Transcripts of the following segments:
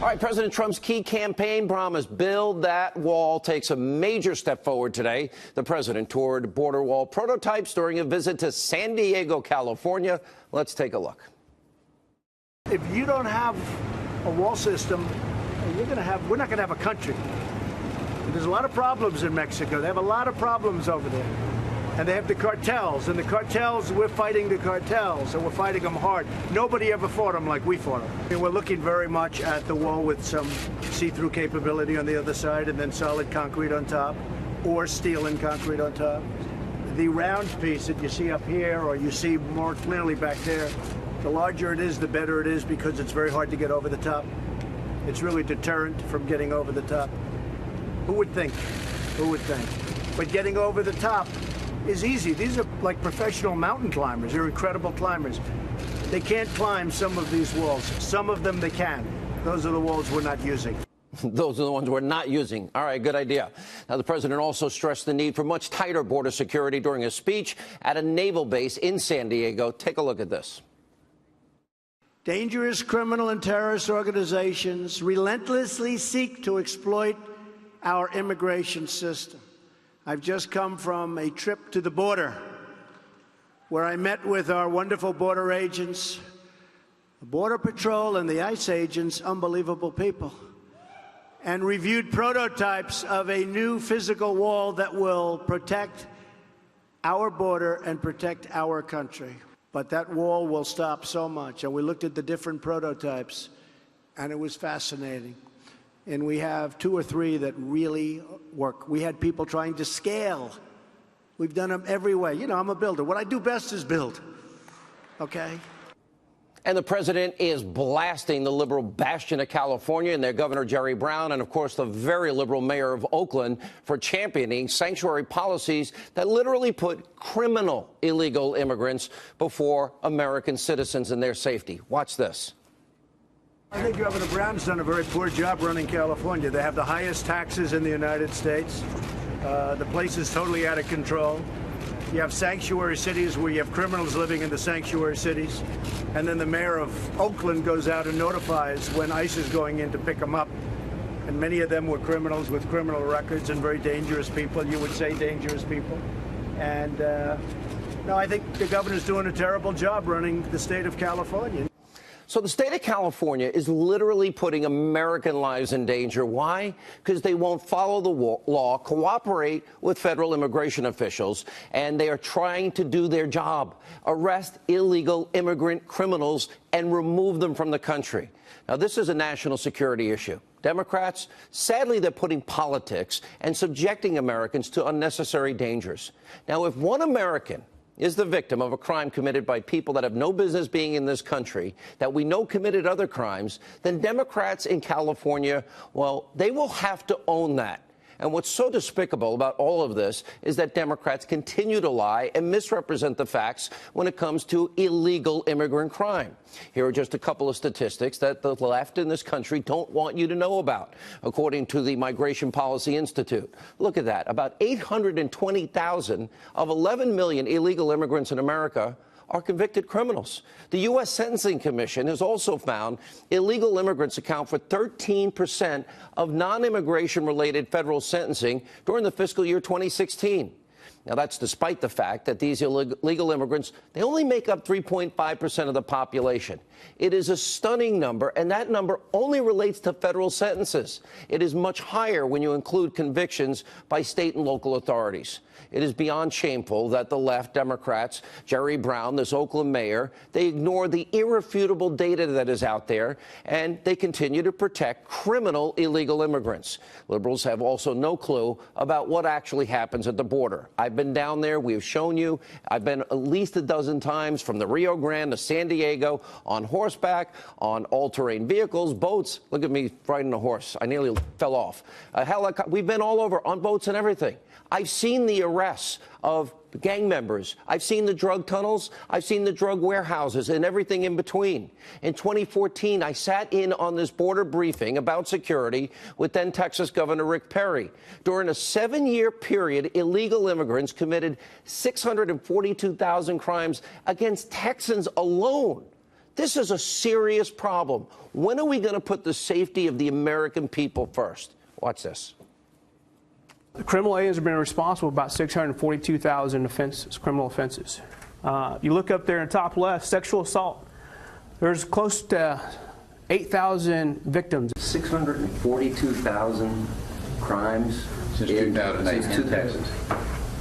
All right, President Trump's key campaign promise, build that wall, takes a major step forward today. The president toured border wall prototypes during a visit to San Diego, California. Let's take a look. If you don't have a wall system, we're not going to have a country. There's a lot of problems in Mexico. They have a lot of problems over there. And they have the cartels. And the cartels, we're fighting the cartels, and we're fighting them hard. Nobody ever fought them like we fought them. And we're looking very much at the wall with some see-through capability on the other side and then solid concrete on top, or steel and concrete on top. The round piece that you see up here, or you see more clearly back there, the larger it is, the better it is, because it's very hard to get over the top. It's really deterrent from getting over the top. Who would think? Who would think? But getting over the top is easy. These are like professional mountain climbers. They're incredible climbers. They can't climb some of these walls. Some of them they can. Those are the walls we're not using. Those are the ones we're not using. All right, good idea. Now, the president also stressed the need for much tighter border security during a speech at a naval base in San Diego. Take a look at this. Dangerous criminal and terrorist organizations relentlessly seek to exploit our immigration system. I've just come from a trip to the border where I met with our wonderful border agents, the Border Patrol and the ICE agents, unbelievable people, and reviewed prototypes of a new physical wall that will protect our border and protect our country. But that wall will stop so much. And we looked at the different prototypes, and it was fascinating. And we have 2 or 3 that really work. We had people trying to scale. We've done them every way. You know, I'm a builder. What I do best is build. Okay? And the president is blasting the liberal bastion of California and their Governor Jerry Brown and, of course, the very liberal mayor of Oakland for championing sanctuary policies that literally put criminal illegal immigrants before American citizens and their safety. Watch this. I think Governor Brown's done a very poor job running California. They have the highest taxes in the United States. The place is totally out of control. You have sanctuary cities where you have criminals living in the sanctuary cities. And then the mayor of Oakland goes out and notifies when ICE is going in to pick them up. And many of them were criminals with criminal records and very dangerous people. You would say dangerous people. And no, I think the governor's doing a terrible job running the state of California. So the state of California is literally putting American lives in danger. Why? Because they won't follow the law, cooperate with federal immigration officials, and they are trying to do their job, arrest illegal immigrant criminals and remove them from the country. Now, this is a national security issue. Democrats, sadly, they're putting politics and subjecting Americans to unnecessary dangers. Now, if one American is the victim of a crime committed by people that have no business being in this country, that we know committed other crimes, then Democrats in California, well, they will have to own that. And what's so despicable about all of this is that Democrats continue to lie and misrepresent the facts when it comes to illegal immigrant crime. Here are just a couple of statistics that the left in this country don't want you to know about, according to the Migration Policy Institute. Look at that. About 820,000 of 11 million illegal immigrants in America are convicted criminals. The U.S. Sentencing Commission has also found illegal immigrants account for 13% of non-immigration related federal sentencing during the fiscal year 2016. Now, that's despite the fact that these illegal immigrants, they only make up 3.5% of the population. It is a stunning number, and that number only relates to federal sentences. It is much higher when you include convictions by state and local authorities. It is beyond shameful that the left, Democrats, Jerry Brown, this Oakland mayor, they ignore the irrefutable data that is out there, and they continue to protect criminal illegal immigrants. Liberals have also no clue about what actually happens at the border. I've been down there. We've shown you. I've been at least a dozen times from the Rio Grande to San Diego on horseback, on all-terrain vehicles, boats. Look at me riding a horse. I nearly fell off. We've been all over on boats and everything. I've seen the arrests of gang members. I've seen the drug tunnels. I've seen the drug warehouses and everything in between. In 2014, I sat in on this border briefing about security with then Texas Governor Rick Perry. During a 7-year period, illegal immigrants committed 642,000 crimes against Texans alone. This is a serious problem. When are we going to put the safety of the American people first? Watch this. The criminal aliens have been responsible for about 642,000 offenses, criminal offenses. You look up there in the top left, sexual assault. There's close to 8,000 victims. 642,000 crimes since 2008 in Texas.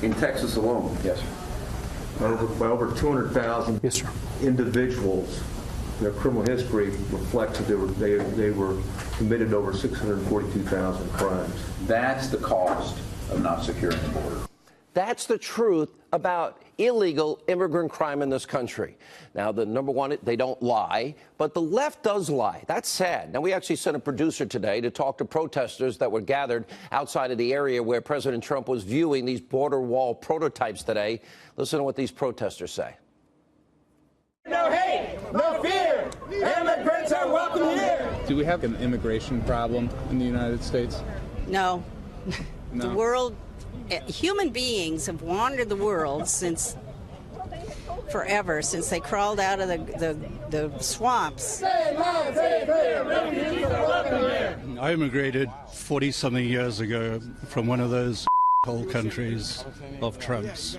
In Texas alone. Yes. Over 200,000 Yes, sir. individuals. Their criminal history reflects that they were committed over 642,000 crimes. That's the cost of not securing the border. That's the truth about illegal immigrant crime in this country. Now, the number one, they don't lie, but the left does lie. That's sad. Now, we actually sent a producer today to talk to protesters that were gathered outside of the area where President Trump was viewing these border wall prototypes today. Listen to what these protesters say. No hate, no fear. Immigrants are welcome here. Do we have an immigration problem in the United States? No. No. The world, human beings have wandered the world since forever, since they crawled out of the swamps. I immigrated 40-something years ago from one of those whole countries of Trump's.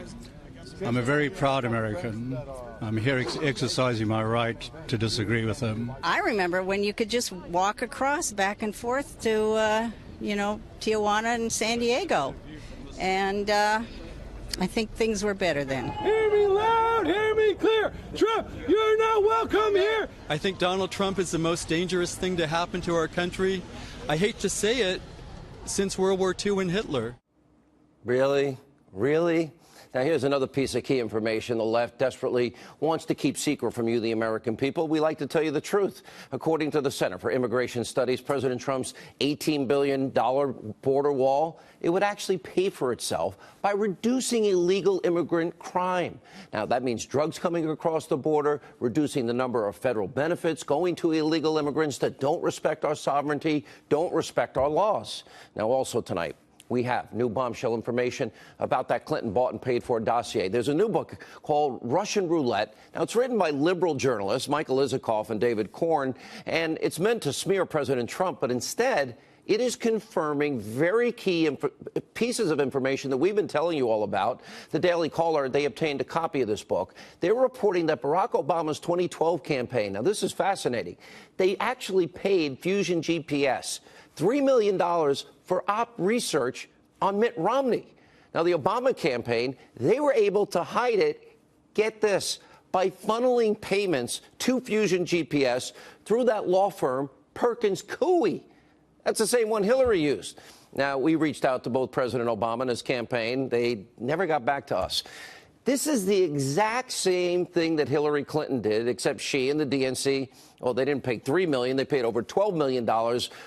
I'm a very proud American. I'm here exercising my right to disagree with him. I remember when you could just walk across back and forth to, Tijuana and San Diego. And I think things were better then. Hear me loud, hear me clear. Trump, you're not welcome here. I think Donald Trump is the most dangerous thing to happen to our country. I hate to say it, since World War II and Hitler. Really? Really? Now, here's another piece of key information the left desperately wants to keep secret from you, the American people. We like to tell you the truth. According to the Center for Immigration Studies, President Trump's $18 billion border wall, it would actually pay for itself by reducing illegal immigrant crime. Now, that means drugs coming across the border, reducing the number of federal benefits going to illegal immigrants that don't respect our sovereignty, don't respect our laws. Now, also tonight, we have new bombshell information about that Clinton bought and paid for dossier. There's a new book called Russian Roulette. Now, it's written by liberal journalists Michael Isikoff and David Korn, and it's meant to smear President Trump, but instead, it is confirming very key pieces of information that we've been telling you all about. The Daily Caller, they obtained a copy of this book. They're reporting that Barack Obama's 2012 campaign, now this is fascinating, they actually paid Fusion GPS $3 million for op research on Mitt Romney. Now, the Obama campaign, they were able to hide it, get this, by funneling payments to Fusion GPS through that law firm, Perkins Coie. That's the same one Hillary used. Now, we reached out to both President Obama and his campaign. They never got back to us. This is the exact same thing that Hillary Clinton did, except she and the DNC, well, they didn't pay $3 million. They paid over $12 million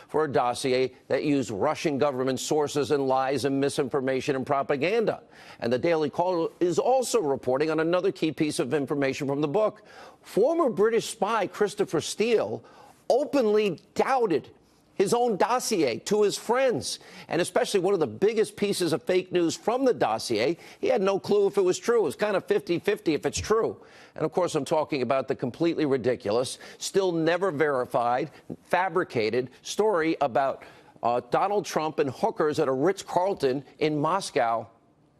for a dossier that used Russian government sources and lies and misinformation and propaganda. And the Daily Caller is also reporting on another key piece of information from the book. Former British spy Christopher Steele openly doubted his own dossier to his friends, and especially one of the biggest pieces of fake news from the dossier. He had no clue if it was true. It was kind of 50-50 if it's true. And, of course, I'm talking about the completely ridiculous, still never verified, fabricated story about Donald Trump and hookers at a Ritz-Carlton in Moscow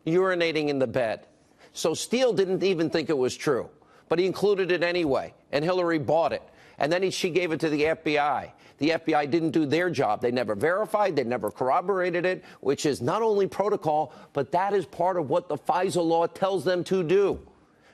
urinating in the bed. So Steele didn't even think it was true, but he included it anyway, and Hillary bought it. And then she gave it to the FBI. The FBI didn't do their job. They never verified. They never corroborated it, which is not only protocol, but that is part of what the FISA law tells them to do.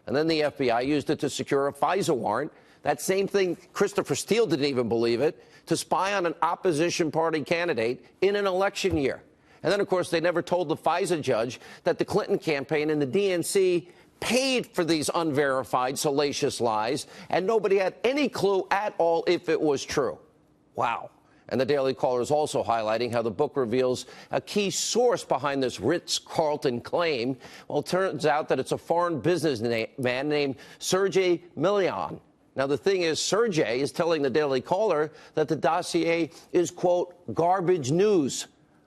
And then the FBI used it to secure a FISA warrant. That same thing, Christopher Steele didn't even believe it, to spy on an opposition party candidate in an election year. And then, of course, they never told the FISA judge that the Clinton campaign and the DNC paid for these unverified, salacious lies, and nobody had any clue at all if it was true. Wow. And the Daily Caller is also highlighting how the book reveals a key source behind this Ritz-Carlton claim. Well, it turns out that it's a foreign businessman named Sergey Milian. Now, the thing is, Sergey is telling the Daily Caller that the dossier is, quote, garbage news.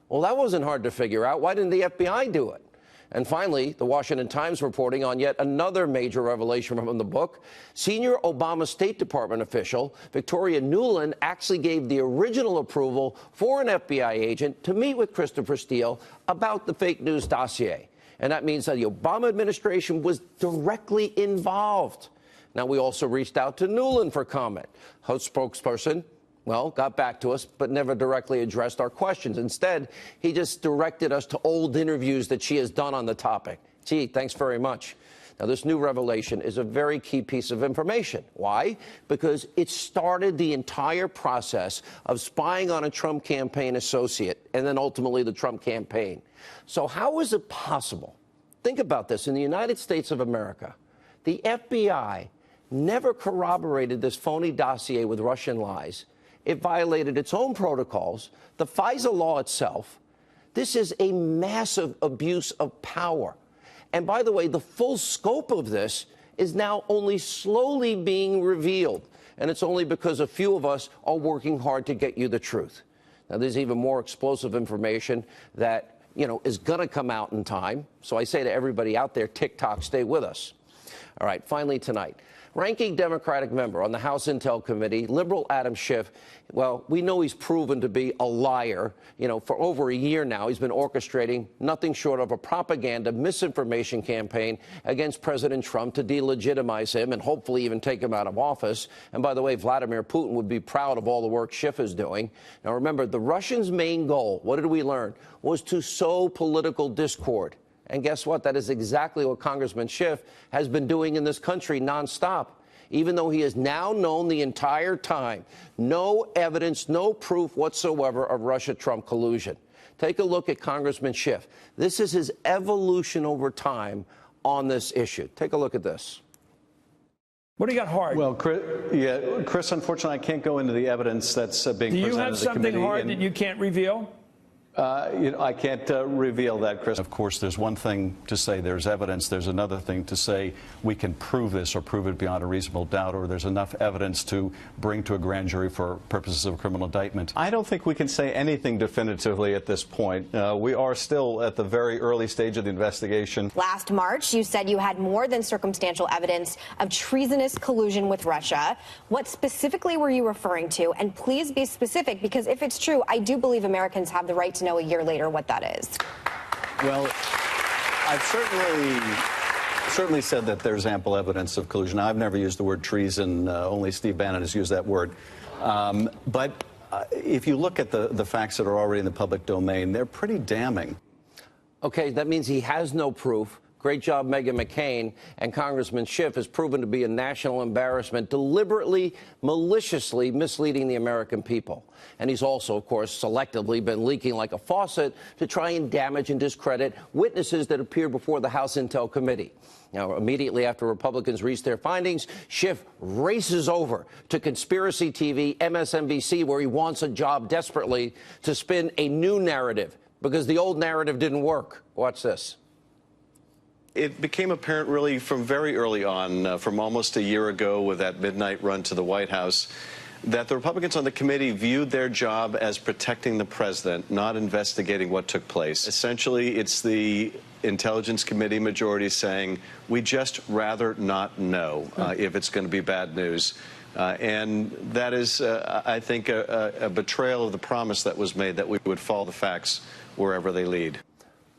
Well, that wasn't hard to figure out. Why didn't the FBI do it? And finally, the Washington Times reporting on yet another major revelation from the book. Senior Obama State Department official Victoria Nuland actually gave the original approval for an FBI agent to meet with Christopher Steele about the fake news dossier. And that means that the Obama administration was directly involved. Now, we also reached out to Nuland for comment. Her spokesperson, well, got back to us, but never directly addressed our questions. Instead, he just directed us to old interviews that she has done on the topic. Gee, thanks very much. Now, this new revelation is a very key piece of information. Why? Because it started the entire process of spying on a Trump campaign associate and then ultimately the Trump campaign. So how is it possible? Think about this. In the United States of America, the FBI never corroborated this phony dossier with Russian lies. It violated its own protocols, the FISA law itself. This is a massive abuse of power. And by the way, the full scope of this is now only slowly being revealed. And it's only because a few of us are working hard to get you the truth. Now, there's even more explosive information that, is going to come out in time. So I say to everybody out there, TikTok, stay with us. All right, finally tonight. Ranking Democratic member on the House Intel Committee, liberal Adam Schiff, well, we know he's proven to be a liar. For over a year now, he's been orchestrating nothing short of a propaganda misinformation campaign against President Trump to delegitimize him and hopefully even take him out of office. And by the way, Vladimir Putin would be proud of all the work Schiff is doing. Now, remember, the Russians' main goal, what did we learn, was to sow political discord. And guess what? That is exactly what Congressman Schiff has been doing in this country nonstop, even though he has now known the entire time no evidence, no proof whatsoever of Russia-Trump collusion. Take a look at Congressman Schiff. This is his evolution over time on this issue. Take a look at this. What do you got hard? Well, Chris, unfortunately, I can't go into the evidence that's being presented to the committee. Do you have something hard that you can't reveal? I can't reveal that, Chris. Of course, there's one thing to say there's evidence. There's another thing to say we can prove this or prove it beyond a reasonable doubt, or there's enough evidence to bring to a grand jury for purposes of criminal indictment. I don't think we can say anything definitively at this point. We are still at the very early stage of the investigation. Last March, you said you had more than circumstantial evidence of treasonous collusion with Russia. What specifically were you referring to? And please be specific, because if it's true, I do believe Americans have the right to know a year later what that is. Well, I've certainly said that there's ample evidence of collusion. I've never used the word treason. Only Steve Bannon has used that word. But if you look at the facts that are already in the public domain, they're pretty damning. Okay, that means he has no proof. Great job, Meghan McCain. And Congressman Schiff has proven to be a national embarrassment, deliberately, maliciously misleading the American people. And he's also, of course, selectively been leaking like a faucet to try and damage and discredit witnesses that appeared before the House Intel Committee. Now, immediately after Republicans reached their findings, Schiff races over to Conspiracy TV, MSNBC, where he wants a job desperately to spin a new narrative because the old narrative didn't work. Watch this. It became apparent really from very early on, from almost a year ago with that midnight run to the White House, that the Republicans on the committee viewed their job as protecting the president, not investigating what took place. Essentially, it's the Intelligence Committee majority saying, we just rather not know if it's going to be bad news. And that is, I think, a betrayal of the promise that was made that we would follow the facts wherever they lead.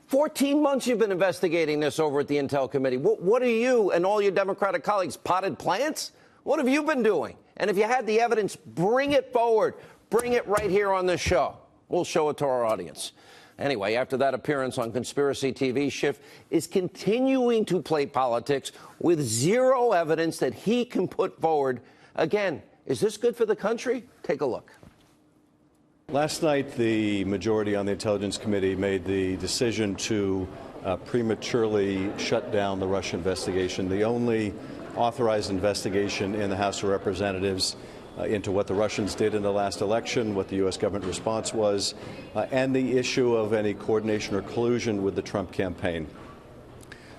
14 months you've been investigating this over at the Intel Committee. What are you and all your Democratic colleagues, potted plants? What have you been doing? And if you had the evidence, bring it forward. Bring it right here on this show. We'll show it to our audience. Anyway, after that appearance on Conspiracy TV, Schiff is continuing to play politics with zero evidence that he can put forward. Again, is this good for the country? Take a look. Last night, the majority on the Intelligence Committee made the decision to prematurely shut down the Russia investigation, the only authorized investigation in the House of Representatives into what the Russians did in the last election, what the U.S. government response was, and the issue of any coordination or collusion with the Trump campaign.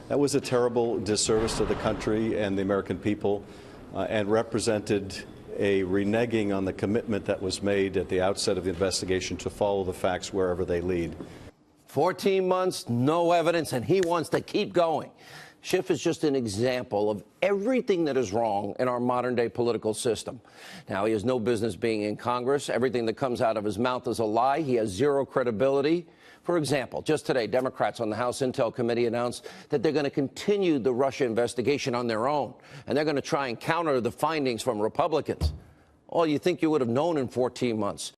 That was a terrible disservice to the country and the American people, and represented a reneging on the commitment that was made at the outset of the investigation to follow the facts wherever they lead. 14 months, no evidence, and he wants to keep going. Schiff is just an example of everything that is wrong in our modern-day political system. Now, he has no business being in Congress. Everything that comes out of his mouth is a lie. He has zero credibility. For example, just today, Democrats on the House Intel Committee announced that they're going to continue the Russia investigation on their own, and they're going to try and counter the findings from Republicans. Oh, you think you would have known in 14 months.